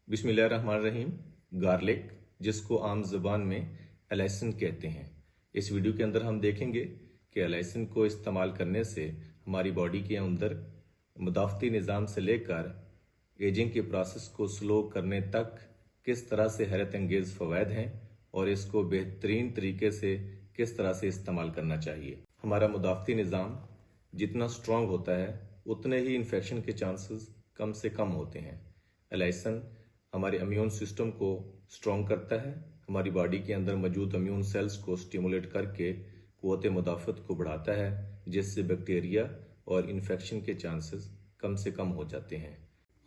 बिस्मिल्लाहिर्रहमानिर्रहीम। गार्लिक, जिसको आम ज़बान में एलाइसिन कहते हैं। इस वीडियो के अंदर हम देखेंगे कि एलाइसिन को इस्तेमाल करने से हमारी बॉडी के अंदर मुदाफ़ती निज़ाम से लेकर एजिंग के प्रोसेस को स्लो करने तक किस तरह से हैरत अंगेज़ फ़वाइद हैं और इसको बेहतरीन तरीके से किस तरह से इस्तेमाल करना चाहिए। हमारा मुदाफ़ती निज़ाम जितना स्ट्रॉन्ग होता है उतने ही इन्फेक्शन के चांसेस कम से कम होते हैं। एलाइसिन हमारे इम्यून सिस्टम को स्ट्रॉन्ग करता है, हमारी बॉडी के अंदर मौजूद इम्यून सेल्स को स्टिमुलेट करके क़ुव्वत मुदाफ़त को बढ़ाता है, जिससे बैक्टीरिया और इन्फेक्शन के चांसेस कम से कम हो जाते हैं।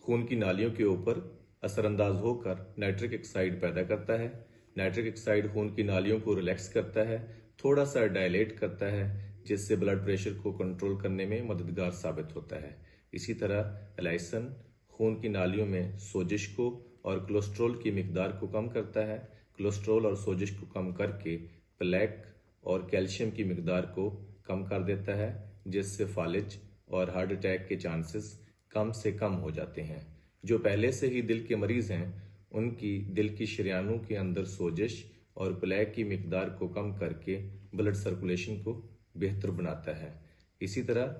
खून की नालियों के ऊपर असरअंदाज होकर नाइट्रिक ऑक्साइड पैदा करता है। नाइट्रिक ऑक्साइड खून की नालियों को रिलैक्स करता है, थोड़ा सा डायलेट करता है, जिससे ब्लड प्रेशर को कंट्रोल करने में मददगार साबित होता है। इसी तरह एलाइसिन खून की नालियों में सोजिश को और कोलेस्ट्रॉल की मिकदार को कम करता है। कोलेस्ट्रॉल और सोजिश को कम करके प्लेक और कैल्शियम की मिकदार को कम कर देता है, जिससे फालिज और हार्ट अटैक के चांसेस कम से कम हो जाते हैं। जो पहले से ही दिल के मरीज हैं, उनकी दिल की शरीयानों के अंदर सोजिश और प्लेक की मिकदार को कम करके ब्लड सर्कुलेशन को बेहतर बनाता है। इसी तरह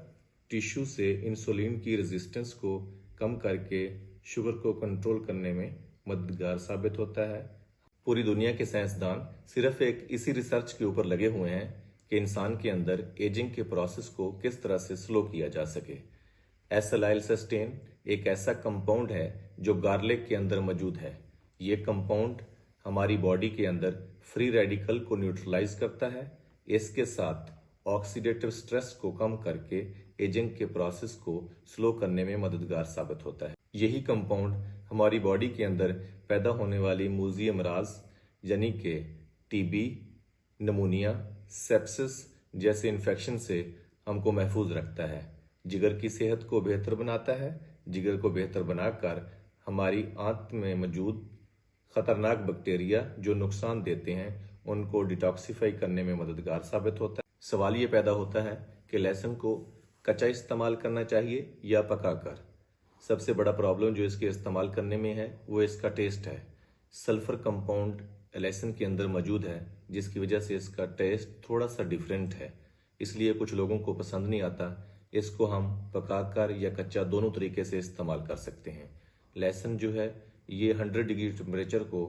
टिश्यू से इंसुलिन की रेजिस्टेंस को कम करके शुगर को कंट्रोल करने में मददगार साबित होता है। पूरी दुनिया के साइंसदान सिर्फ एक इसी रिसर्च के ऊपर लगे हुए हैं कि इंसान के अंदर एजिंग के प्रोसेस को किस तरह से स्लो किया जा सके। एसिटाइलसिस्टेन एक ऐसा कंपाउंड है जो गार्लिक के अंदर मौजूद है। ये कंपाउंड हमारी बॉडी के अंदर फ्री रेडिकल को न्यूट्रलाइज करता है। इसके साथ ऑक्सीडेटिव स्ट्रेस को कम करके एजिंग के प्रोसेस को स्लो करने में मददगार साबित होता है। यही कंपाउंड हमारी बॉडी के अंदर पैदा होने वाली मूजी अमराज यानी कि टीबी, नमूनिया, सेप्सिस जैसे इन्फेक्शन से हमको महफूज रखता है। जिगर की सेहत को बेहतर बनाता है। जिगर को बेहतर बनाकर हमारी आंत में मौजूद खतरनाक बैक्टीरिया जो नुकसान देते हैं उनको डिटॉक्सिफाई करने में मददगार साबित होता है। सवाल ये पैदा होता है कि लहसुन को कच्चा इस्तेमाल करना चाहिए या पकाकर। सबसे बड़ा प्रॉब्लम जो इसके इस्तेमाल करने में है वो इसका टेस्ट है। सल्फर कंपाउंड लहसुन के अंदर मौजूद है, जिसकी वजह से इसका टेस्ट थोड़ा सा डिफरेंट है, इसलिए कुछ लोगों को पसंद नहीं आता। इसको हम पकाकर या कच्चा दोनों तरीके से इस्तेमाल कर सकते हैं। लहसुन जो है ये 100 डिग्री टेम्परेचर को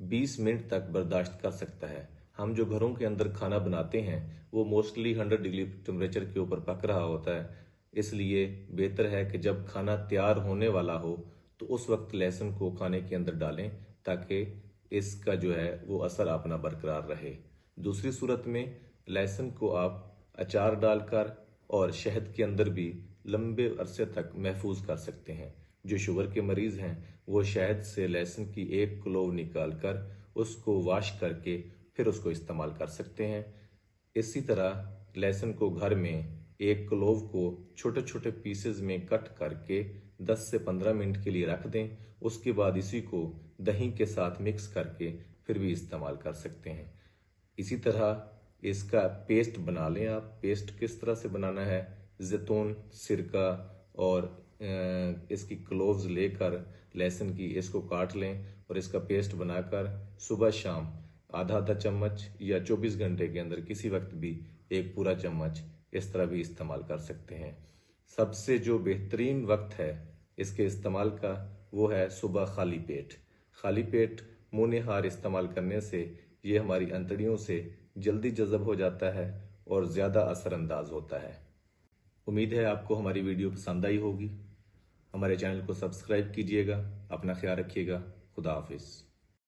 20 मिनट तक बर्दाश्त कर सकता है। हम जो घरों के अंदर खाना बनाते हैं वो मोस्टली 100 डिग्री टेम्परेचर के ऊपर पक रहा होता है, इसलिए बेहतर है कि जब खाना तैयार होने वाला हो तो उस वक्त लहसुन को खाने के अंदर डालें, ताकि इसका जो है वो असर अपना बरकरार रहे। दूसरी सूरत में लहसुन को आप अचार डालकर और शहद के अंदर भी लंबे अरसे तक महफूज कर सकते हैं। जो शुगर के मरीज हैं वो शहद से लहसुन की एक क्लोव निकाल कर उसको वॉश करके फिर उसको इस्तेमाल कर सकते हैं। इसी तरह लहसुन को घर में एक क्लोव को छोटे छोटे पीसेज में कट करके 10 से 15 मिनट के लिए रख दें। उसके बाद इसी को दही के साथ मिक्स करके फिर भी इस्तेमाल कर सकते हैं। इसी तरह इसका पेस्ट बना लें आप। पेस्ट किस तरह से बनाना है, जैतून, सिरका और इसकी क्लोव्स लेकर लहसुन की इसको काट लें और इसका पेस्ट बनाकर सुबह शाम आधा आधा चम्मच या 24 घंटे के अंदर किसी वक्त भी एक पूरा चम्मच इस तरह भी इस्तेमाल कर सकते हैं। सबसे जो बेहतरीन वक्त है इसके इस्तेमाल का वो है सुबह खाली पेट। खाली पेट मुँह निहार इस्तेमाल करने से ये हमारी अंतड़ियों से जल्दी जज़ब हो जाता है और ज़्यादा असरअंदाज होता है। उम्मीद है आपको हमारी वीडियो पसंद आई होगी। हमारे चैनल को सब्सक्राइब कीजिएगा। अपना ख्याल रखिएगा। खुदा हाफिज़।